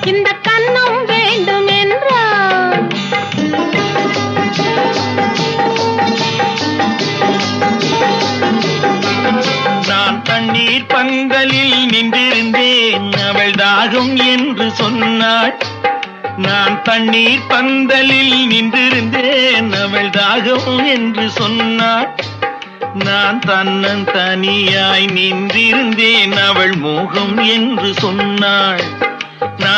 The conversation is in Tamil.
இந்த கண்ணம் வேண்டும் என்றார். நான் தண்ணீர் பந்தலில் நின்றிருந்தேன், அவள் தாகம் என்று சொன்னாள். நான் தண்ணீர் பந்தலில் நின்றிருந்தேன், அவள் தாகம் என்று சொன்னாள். நான் தன்னன் தனியாய் நின்றிருந்தேன், அவள் மோகம் என்று சொன்னாள்.